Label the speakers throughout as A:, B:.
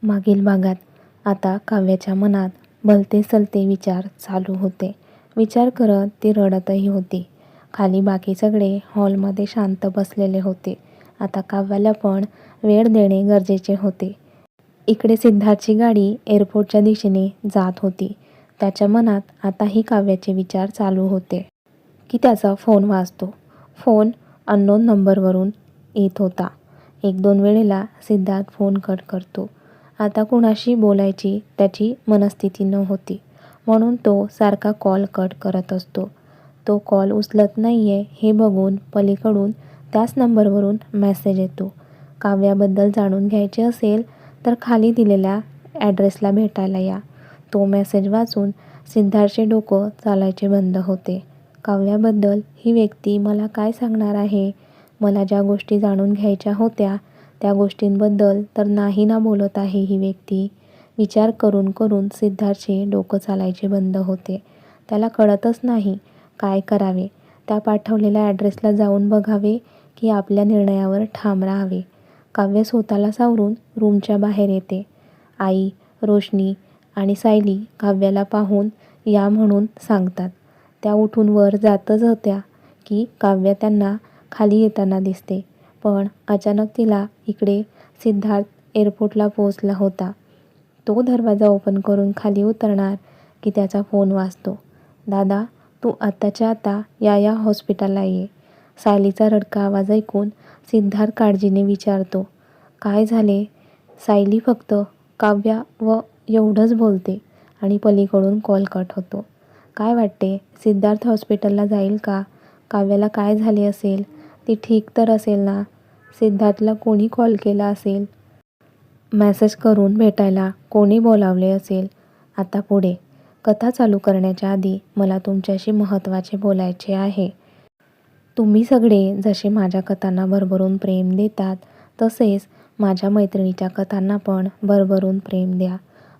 A: मागील भागात आता काव्याच्या मनात भलते सलते विचार चालू होते. विचार करत ती रडतही होती. खाली बाकी सगळे हॉलमध्ये शांत बसलेले होते. आता काव्याला पण वेळ देणे गरजेचे होते. इकडे सिद्धार्थची गाडी एअरपोर्टच्या दिशेने जात होती. त्याच्या मनात आताही काव्याचे विचार चालू होते की त्याचा फोन वाजतो. फोन अननोन नंबरवरून येत होता. 1-2 वेळेला सिद्धार्थ फोन कट करतो. आता कुणाशी बोलायची त्याची मनस्थिती नव्हती, म्हणून तो सारखा कॉल कट करत असतो. तो कॉल उचलत नाहीये हे बघून पलीकडून त्याच नंबरवरून मेसेज येतो. काव्याबद्दल जाणून घ्यायचे असेल तर खाली दिलेल्या ॲड्रेसला भेटायला या. तो मेसेज वाचून सिद्धार्थचे डोकं चालायचे बंद होते. काव्याबद्दल ही व्यक्ती मला काय सांगणार आहे? मला ज्या गोष्टी जाणून घ्यायच्या होत्या त्या गोष्टींबद्दल तर नाही ना बोलत आहे ही व्यक्ती. विचार करून करून सिद्धार्थचे डोकं चालायचे बंद होते. त्याला कळतच नाही काय करावे. त्या पाठवलेल्या ॲड्रेसला जाऊन बघावे की आपल्या निर्णयावर ठाम राहावे. काव्य स्वतःला सावरून रूमच्या बाहेर येते. आई, रोशनी आणि सायली काव्याला पाहून या म्हणून सांगतात. त्या उठून वर जातच होत्या की काव्य त्यांना खाली येताना दिसते. पण अचानक तिला इकडे सिद्धार्थ एअरपोर्टला पोहोचला होता. तो दरवाजा ओपन करून खाली उतरणार की त्याचा फोन वाजतो. दादा, तू आत्ताच्या आता या हॉस्पिटलला ये. सायलीचा रडका आवाज ऐकून सिद्धार्थ काळजीने विचारतो, काय झाले? सायली फक्त काव्या व एवढंच बोलते आणि पलीकडून कॉल कट होतो. काय वाटते, सिद्धार्थ हॉस्पिटलला जाईल का? काव्याला काय झाले असेल? ती ठीक तर असेल ना? सिद्धार्थला कोणी कॉल केला असेल? मेसेज करून भेटायला कोणी बोलावले असेल? आता पुढे कथा चालू करण्याच्या आधी मला तुमच्याशी महत्त्वाचे बोलायचे आहे. तुम्ही सगळे जसे माझ्या कथांना भरभरून प्रेम देतात तसेच माझ्या मैत्रिणीच्या कथांना पण भरभरून प्रेम द्या.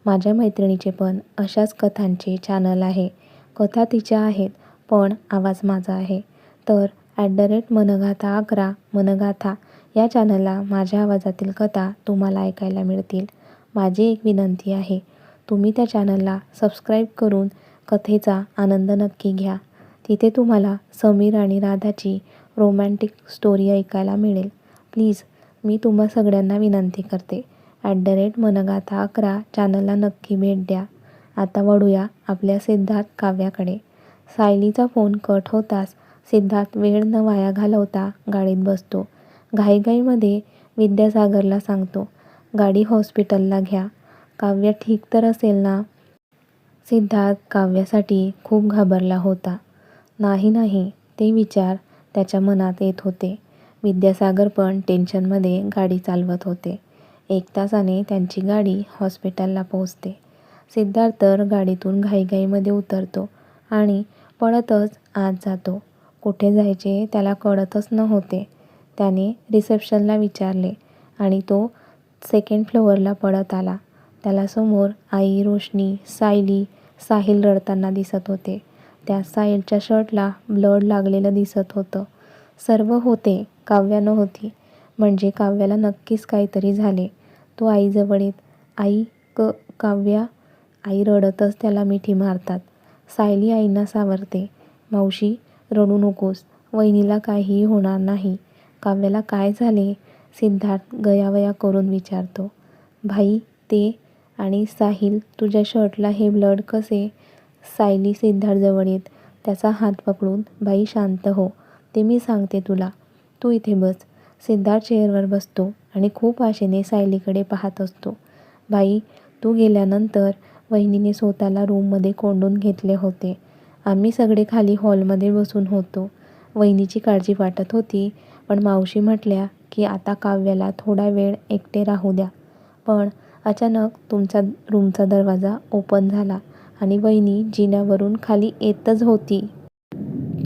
A: माझ्या मैत्रिणीचे पण अशाच कथांचे चॅनल आहे. कथा तिच्या आहेत पण आवाज माझा आहे. तर @मनगाथा11 मनगाथा या चॅनलला माझ्या आवाजातील कथा तुम्हाला ऐकायला मिळतील. माझी एक विनंती आहे, तुम्ही त्या चॅनलला सबस्क्राईब करून कथेचा आनंद नक्की घ्या. तिथे तुम्हाला समीर आणि राधाची रोमॅन्टिक स्टोरी ऐकायला मिळेल. प्लीज मी तुम्हा सगळ्यांना विनंती करते, @मनगाथा11 चॅनलला नक्की भेट द्या. आता वळूया आपल्या सिद्धार्थ काव्याकडे. सायलीचा फोन कट होताच सिद्धार्थ वेळ न वाया घालवता गाडीत बसतो. घाईघाईमध्ये विद्यासागरला सांगतो, गाडी हॉस्पिटलला घ्या. काव्य ठीक तर असेल ना? सिद्धार्थ काव्यासाठी खूप घाबरला होता. नाही ते विचार त्याच्या मनात येत होते. विद्यासागर पण टेन्शनमध्ये गाडी चालवत होते. 1 तासाने त्यांची गाडी हॉस्पिटलला पोहोचते. सिद्धार्थ तर गाडीतून घाईघाईमध्ये उतरतो आणि पळतच आत जातो. कुठे जायचे त्याला कळतच नव्हते. त्याने रिसेप्शनला विचारले आणि तो 2nd फ्लोअरला पळत आला. त्याला समोर आई, रोशनी, सायली, साहिल रडताना दिसत होते. त्या साहिलच्या शर्टला ब्लड लागलेलं दिसत होतं. सर्व होते, काव्या नव्हती. म्हणजे काव्याला नक्कीच काहीतरी झाले. तो आईजवळ येत, आई, काव्या. आई रडतच त्याला मिठी मारतात. सायली आईंना सावरते, मावशी रडू नकोस, वहिनीला काहीही होणार नाही. काव्याला काय झाले? सिद्धार्थ गयावया करून विचारतो. भाई, ते आणि साहिल, तुझ्या शर्टला हे ब्लड कसे? सायली सिद्धार्थजवळ येत त्याचा हात पकडून, बाई शांत हो, ते मी सांगते तुला, तू इथे बस. सिद्धार्थ चेअरवर बसतो आणि खूप आशेने सायलीकडे पाहत असतो. बाई, तू गेल्यानंतर वहिनीने स्वतःला रूममध्ये कोंडून घेतले होते. आम्ही सगळे खाली हॉलमध्ये बसून होतो. वहिनीची काळजी वाटत होती, पण मावशी म्हटल्या की आता काव्याला थोडा वेळ एकटे राहू द्या. पण अचानक तुमचा रूमचा दरवाजा ओपन झाला आणि वहिनी जिन्यावरून खाली येतच होती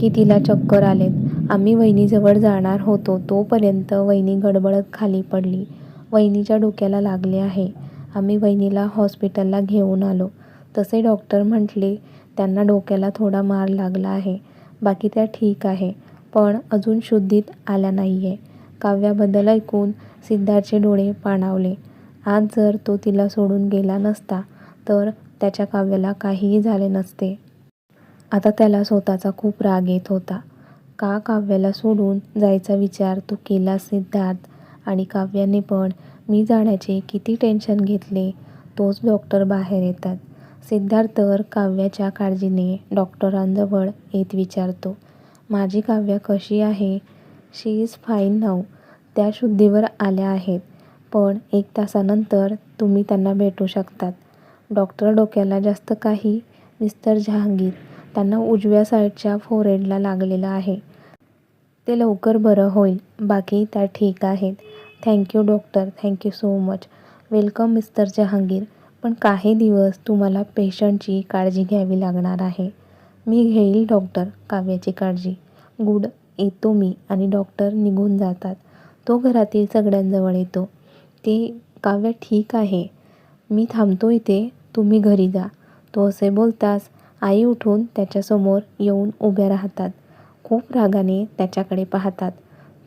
A: की तिला चक्कर आलेत. आम्ही वहिनीजवळ जाणार होतो तोपर्यंत वहिनी गडबडत खाली पडली. वहिनीच्या डोक्याला लागले आहे. आम्ही वहिनीला हॉस्पिटलला घेऊन आलो. तसे डॉक्टर म्हटले त्यांना डोक्याला थोडा मार लागला आहे. बाकी त्या ठीक आहे, पण अजून शुद्धीत आल्या नाहीये. काव्याबद्दल ऐकून सिद्धार्थचे डोळे पाणावले. आज जर तो तिला सोडून गेला नसता तर त्याच्या काव्याला काहीही झाले नसते. आता त्याला स्वतःचा खूप राग येत होता. का काव्याला सोडून जायचा विचार तो केला सिद्धार्थ? आणि काव्याने पण मी जाण्याचे किती टेन्शन घेतले. तोच डॉक्टर बाहेर येतात. सिद्धार्थ तर काव्याच्या काळजीने डॉक्टरांजवळ येत विचारतो, माझी काव्या कशी आहे? शी इज फाईन नाऊ. त्या शुद्धीवर आल्या आहेत. पण 1 तासानंतर तुम्ही त्यांना भेटू शकतात. डॉक्टर डोक्याला जास्त काही? मिस्टर जहांगीर, त्यांना उजव्या साईडच्या फोरहेडला लागलेलं आहे. ते लवकर बरं होईल. बाकी त्या ठीक आहेत. Thank you doctor, thank you so much. Welcome mister Jahangir. पण काही दिवस तुम्हाला पेशंटची काळजी घ्यावी लागणार आहे. मी घेईल डॉक्टर काव्याची काळजी. गुड, येतो मी. आणि डॉक्टर निघून जातात. तो घरातील सगळ्यांजवळ येतो. ती काव्या ठीक आहे. मी थांबतो इथे, तुम्ही घरी जा. तो असे बोलताच आई उठून त्याच्यासमोर येऊन उभ्या राहतात. खूप रागाने त्याच्याकडे पाहतात.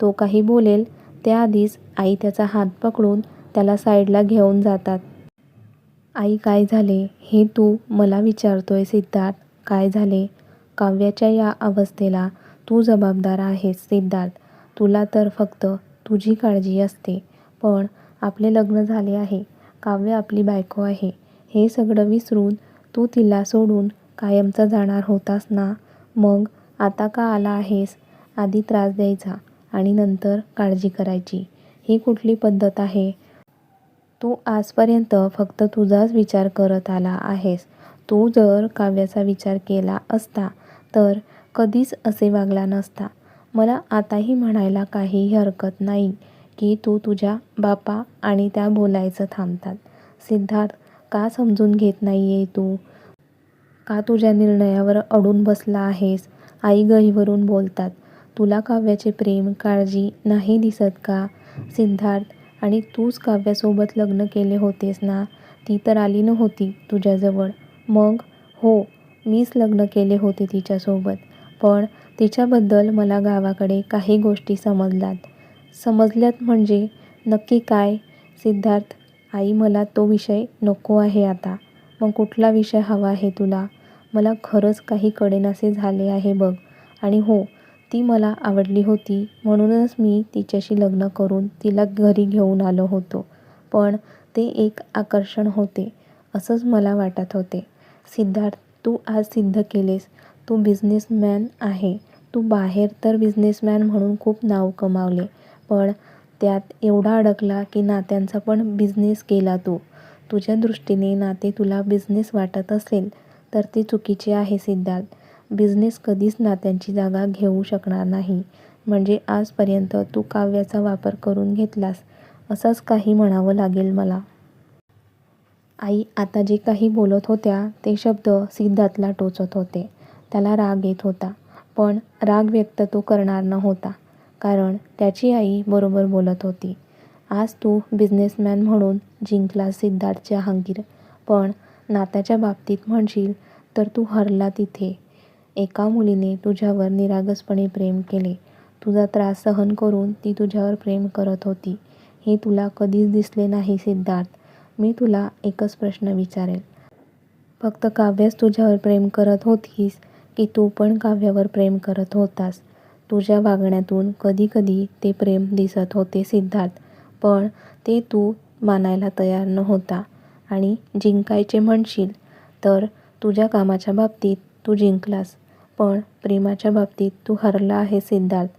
A: तो काही बोलेल त्याआधीच आई त्याचा हात पकडून त्याला साईडला घेऊन जातात. आई काय झाले हे तू मला विचारतोय सिद्धार्थ? काय झाले? काव्याच्या या अवस्थेला तू जबाबदार आहेस सिद्धार्थ. तुला तर फक्त तुझी काळजी असते. पण आपले लग्न झाले आहे. काव्य आपली बायको आहे. हे सगळं विसरून तू तिला सोडून कायमचा जाणार होतास ना? मग आता का आला आहेस? आधी त्रास द्यायचा आणि नंतर काळजी करायची. ही कुठली पद्धत आहे? तू आजपर्यंत फक्त तुझाच विचार करत आला आहेस. तू जर काव्याचा विचार केला असता तर कधीच असे वागला नसता. मला आताही म्हणायला काहीही हरकत नाही की तू तुझ्या बापा आणि त्या बोलायचं थांबतात. सिद्धार्थ, का समजून घेत नाहीये तू? का तुझ्या निर्णयावर अडून बसला आहेस? आई गहिवरून बोलतात. तुला काव्याचे प्रेम, काळजी नाही दिसत का? सिद्धार्थ, आणि तूच काव्यासोबत लग्न केले होतेस ना? ती तर आली नव्हती तुझ्याजवळ. मग? हो, मीच लग्न केले होते तिच्यासोबत. पण तिच्याबद्दल मला गावाकडे काही गोष्टी समजल्यात. समजल्यात म्हणजे नक्की काय? सिद्धार्थ, आई मला तो विषय नको आहे आता. मग कुठला विषय हवा आहे तुला? मला खरंच काही कळेनासे झाले आहे बघ. आणि हो, ती मला आवडली होती म्हणूनच मी तिच्याशी लग्न करून तिला घरी घेऊन आलो होतो. पण ते एक आकर्षण होते असंच मला वाटत होते. सिद्धार्थ, तू आज सिद्ध केलेस. तू बिझनेसमॅन आहे. तू बाहेर तर बिझनेसमॅन म्हणून खूप नाव कमावले. पण त्यात एवढा अडकला की नात्यांचा पण बिझनेस केला तू. तुझ्या दृष्टीने नाते तुला बिझनेस वाटत असेल तर ते चुकीचे आहे सिद्धार्थ. बिझनेस कधीच नात्यांची जागा घेऊ शकणार नाही. म्हणजे आजपर्यंत तू काव्याचा वापर करून घेतलास असंच काही म्हणावं लागेल मला. आई आता जे काही बोलत होत्या ते शब्द सिद्धार्थला टोचत होते. त्याला राग येत होता. पण राग व्यक्त तो करणार नव्हता. कारण त्याची आई बरोबर बोलत होती. आज तू बिझनेसमॅन म्हणून जिंकलास सिद्धार्थ जहांगीर. पण नात्याच्या बाबतीत म्हणशील तर तू हरला तिथे. एका मुलीने तुझ्यावर निरागसपणे प्रेम केले. तुझा त्रास सहन करून ती तुझ्यावर प्रेम करत होती. हे तुला कधीच दिसले नाही सिद्धार्थ. मी तुला एकच प्रश्न विचारेल. फक्त काव्याच तुझ्यावर प्रेम करत होतीस की तू पण काव्यावर प्रेम करत होतास? तुझ्या वागण्यातून कधी कधी ते प्रेम दिसत होते सिद्धार्थ. पण ते तू मानायला तयार नव्हता. आणि जिंकायचे म्हणशील तर तुझ्या कामाच्या बाबतीत तू जिंकलास. पण प्रेमाच्या बाबतीत तू हरला आहे सिद्धार्थ.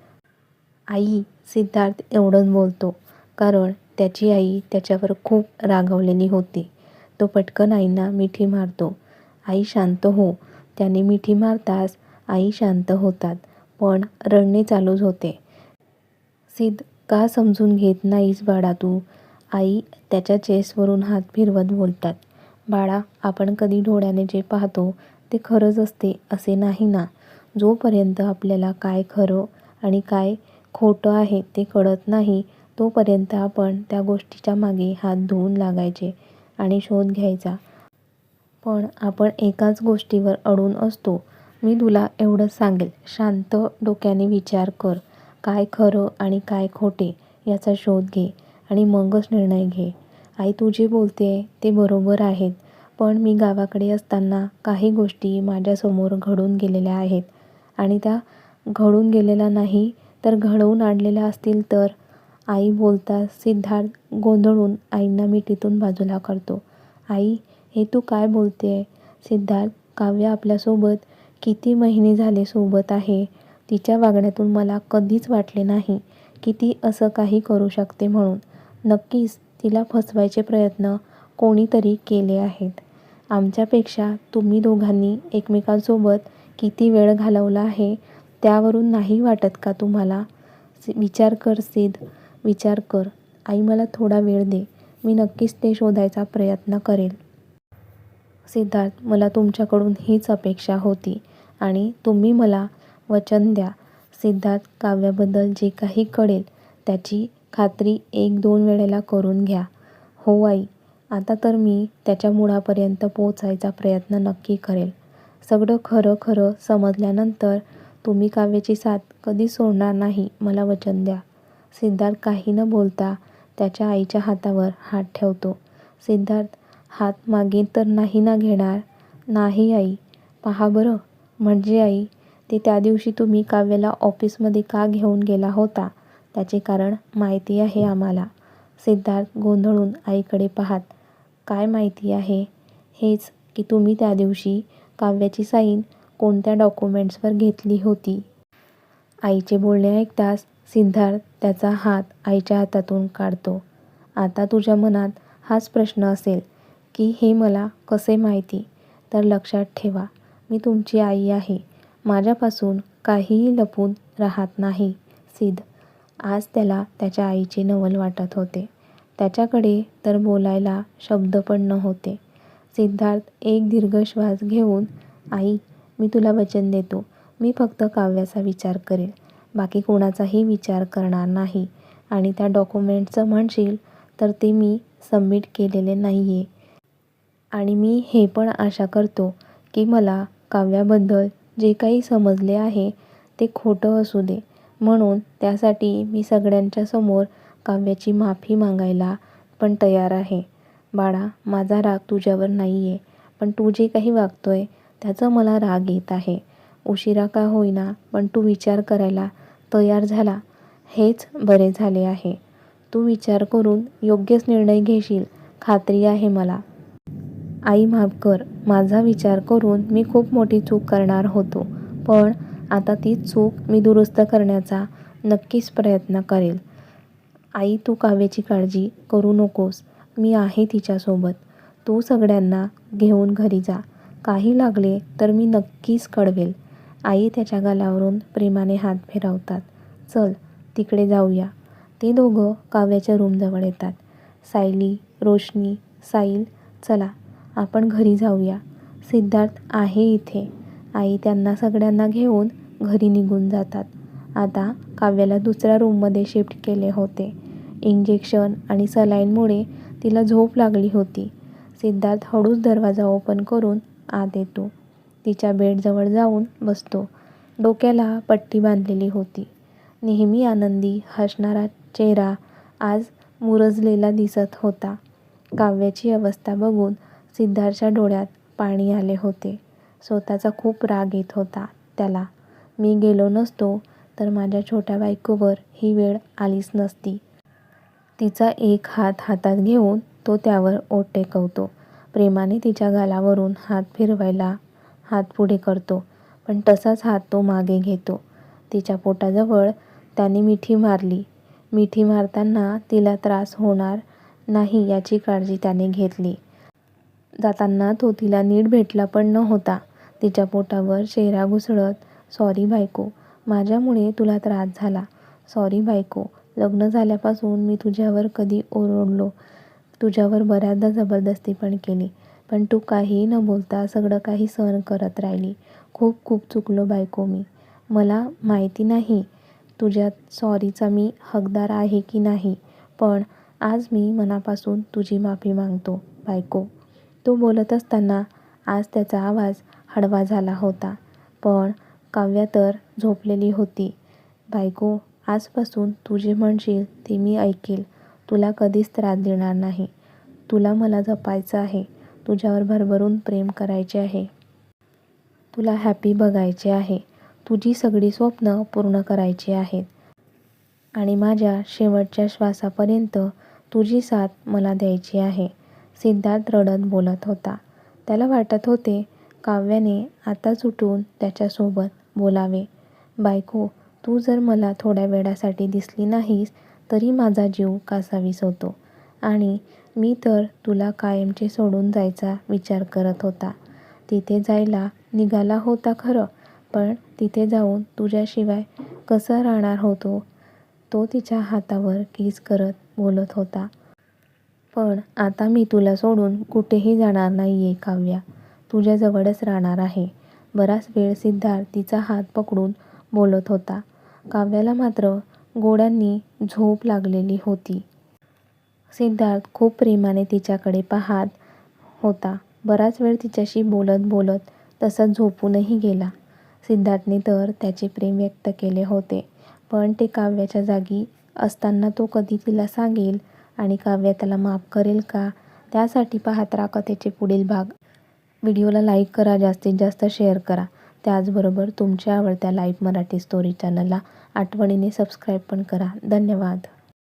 A: आई, सिद्धार्थ एवढंच बोलतो कारण त्याची आई त्याच्यावर खूप रागावलेली होती. तो पटकन आईंना मिठी मारतो. आई शांत हो. त्याने मिठी मारताच आई शांत होतात. पण रडणे चालूच होते. सिद्ध, का समजून घेत नाहीस बाळा तू? आई त्याच्या चेस्टवरून हात फिरवत बोलतात. बाळा, आपण कधी डोळ्याने जे पाहतो ते खरंच असते असे नाही ना. जोपर्यंत आपल्याला काय खरं आणि काय खोटं आहे ते कळत नाही तोपर्यंत आपण त्या गोष्टीच्या मागे हात धुवून लागायचे आणि शोध घ्यायचा. पण आपण एकाच गोष्टीवर अडून असतो. मी तुला एवढंच सांगेल, शांत डोक्याने विचार कर. काय खरं आणि काय खोटे याचा शोध घे आणि मगच निर्णय घे. आई तू जे बोलते ते बरोबर आहेत, पण मी गावाकडे असताना काही गोष्टी माझ्यासमोर घडून गेलेल्या आहेत आणि त्या घडून गेलेल्या नाही तर घडवून आणलेल्या असतील तर. आई बोलताच सिद्धार्थ गोंधळून आईंना मिठीतून बाजूला करतो. आई हे तू काय बोलतेय? सिद्धार्थ, काव्य आपल्यासोबत किती महिने झाले सोबत आहे. तिच्या वागण्यातून मला कधीच वाटले नाही की ती असं काही करू शकते म्हणून. नक्कीच तिला फसवायचे प्रयत्न कोणीतरी केले आहेत. आमच्यापेक्षा तुम्ही दोघांनी एकमेकांसोबत किती वेळ घालवला आहे त्यावरून नाही वाटत का तुम्हाला? विचार कर सिद्ध, विचार कर. आई मला थोडा वेळ दे, मी नक्कीच ते शोधायचा प्रयत्न करेल. सिद्धार्थ, मला तुमच्याकडून हीच अपेक्षा होती आणि तुम्ही मला वचन द्या. सिद्धार्थ, काव्याबद्दल जे काही कळेल त्याची खात्री 1-2 वेळेला करून घ्या. हो आई, आता तर मी त्याच्या मुळापर्यंत पोहोचायचा प्रयत्न नक्की करेल. सगळं खरं खरं समजल्यानंतर तुम्ही काव्याची साथ कधी सोडणार नाही, मला वचन द्या. सिद्धार्थ काही न बोलता त्याच्या आईच्या हातावर हात ठेवतो. सिद्धार्थ, हात मागे तर नाही ना घेणार? नाही आई. पहा बरं, म्हणजे आई, ते त्या दिवशी तुम्ही काव्याला ऑफिसमध्ये का घेऊन गेला होता त्याचे कारण माहिती आहे आम्हाला. सिद्धार्थ गोंधळून आईकडे पाहत, काय माहिती आहे? हेच की तुम्ही त्या दिवशी काव्याची साईन कोणत्या डॉक्युमेंट्सवर घेतली होती. आईचे बोलणे ऐकताच सिद्धार्थ त्याचा हात आईच्या हातातून काढतो. आता तुझ्या मनात हाच प्रश्न असेल की हे मला कसे माहिती? तर लक्षात ठेवा, मी तुमची आई आहे. माझ्यापासून काहीही लपून राहत नाही. सिद्ध, आज त्याला त्याच्या आईचे नवल वाटत होते. त्याच्याकडे तर बोलायला शब्द पण नव्हते. सिद्धार्थ एक दीर्घ श्वास घेऊन, आई, मी तुला वचन देतो, मी फक्त काव्याचा विचार करेल, बाकी कोणाचाही विचार करणार नाही. आणि त्या डॉक्युमेंटचं म्हणशील तर ते मी सबमिट केलेले नाही आहे. आणि मी हे पण आशा करतो की मला काव्याबद्दल जे काही समजले आहे ते खोटं असू दे. म्हणून त्यासाठी मी सगळ्यांच्या समोर काव्याची माफी मागायला पण तयार आहे. बाळा, माझा राग तुझ्यावर नाही आहे, पण तू जे काही वागतोय त्याचा मला राग येत आहे. उशिरा का होईना पण तू विचार करायला तयार झाला, हेच बरे झाले आहे. तू विचार करून योग्यच निर्णय घेशील, खात्री आहे मला. आई माफ कर, माझा विचार करून मी खूप मोठी चूक करणार होतो, पण आता तीच चूक मी दुरुस्त करण्याचा नक्कीच प्रयत्न करेल. आई तू काव्याची काळजी करू नकोस, मी आहे तिच्यासोबत. तू सगळ्यांना घेऊन घरी जा, काही लागले तर मी नक्कीच कळवेल. आई त्याच्या गालावरून प्रेमाने हात फिरवतात. चल तिकडे जाऊया. ते दोघं काव्याच्या रूमजवळ येतात. सायली, रोशनी, साईल, चला आपण घरी जाऊया. सिद्धार्थ आहे इथे. आई त्यांना सगळ्यांना घेऊन घरी निघून जातात. आता काव्याला दुसऱ्या रूममध्ये शिफ्ट केले होते. इंजेक्शन आणि सलाईनमुळे तिला झोप लागली होती. सिद्धार्थ हळूच दरवाजा ओपन करून आत येतो. तिच्या बेडजवळ जाऊन बसतो. डोक्याला पट्टी बांधलेली होती. नेहमी आनंदी हसणारा चेहरा आज मुरजलेला दिसत होता. काव्याची अवस्था बघून सिद्धार्थच्या डोळ्यात पाणी आले होते. स्वतःचा खूप राग येत होता त्याला. मी गेलो नसतो तर माझ्या छोट्या बायकोवर ही वेळ आलीच नसती. तिचा एक हात हातात घेऊन तो त्यावर ओठ टेकवतो. प्रेमाने तिच्या गालावरून हात फिरवायला हात पुढे करतो, पण तसाच हात तो मागे घेतो. तिच्या पोटाजवळ त्याने मिठी मारली. मिठी मारताना तिला त्रास होणार नाही याची काळजी त्याने घेतली. जाताना तो तिला नीट भेटला पण नव्हता. तिच्या पोटावर चेहरा घुसळत, सॉरी बायको, माझ्यामुळे तुला त्रास झाला. सॉरी बायको, लग्न झाल्यापासून मी तुझ्यावर कधी ओरडलो, तुझ्यावर बऱ्याचदा जबरदस्ती पण केली, पण तू काहीही न बोलता सगळं काही सहन करत राहिली. खूप खूप चुकलो बायको मी. मला माहिती नाही तुझ्या सॉरीचा मी हकदार आहे की नाही, पण आज मी मनापासून तुझी माफी मागतो बायको. तो बोलत असताना आज त्याचा आवाज हळवा झाला होता, पण काव्या तर झोपलेली होती. बायको, आजपासून तू जे म्हणशील ते मी ऐकेल. तुला कधीच त्रास देणार नाही. तुला मला जपायचं आहे. तुझ्यावर भरभरून प्रेम करायचे आहे. तुला हॅपी बघायचे आहे. तुझी सगळी स्वप्न पूर्ण करायची आहेत. आणि माझ्या शेवटच्या श्वासापर्यंत तुझी साथ मला द्यायची आहे. सिद्धार्थ रडत बोलत होता. त्याला वाटत होते काव्याने आताच उठून त्याच्यासोबत बोलावे. बायको, तू जर मला थोड्या वेळासाठी दिसली नाहीस तरी माझा जीव कासावीस होतो. आणि मी तर तुला कायमचे सोडून जायचा विचार करत होता. तिथे जायला निघाला होता खरं, पण तिथे जाऊन तुझ्याशिवाय कसं राहणार होतो. तो तिच्या हातावर किस करत बोलत होता. पण आता मी तुला सोडून कुठेही जाणार नाहीये काव्या. तुझ्याजवळच राहणार आहे. बराच वेळ सिद्धार्थ तिचा हात पकडून बोलत होता. काव्याला मात्र डोळ्यांनी झोप लागलेली होती. सिद्धार्थ खूप प्रेमाने तिच्याकडे पाहत होता. बराच वेळ तिच्याशी बोलत बोलत तसाच झोपूनही गेला. सिद्धार्थने तर त्याचे प्रेम व्यक्त केले होते, पण ते काव्याच्या जागी असताना तो कधी तिला सांगेल आणि काव्य त्याला माफ करेल का, त्यासाठी पाहत राहा कथेचे पुढील भाग. व्हिडिओला लाईक करा, जास्तीत जास्त शेअर करा. त्याचबरोबर तुमच्या आवडत्या लाईव्ह मराठी स्टोरी चॅनलला आठवणीने सबस्क्राईब पण करा. धन्यवाद.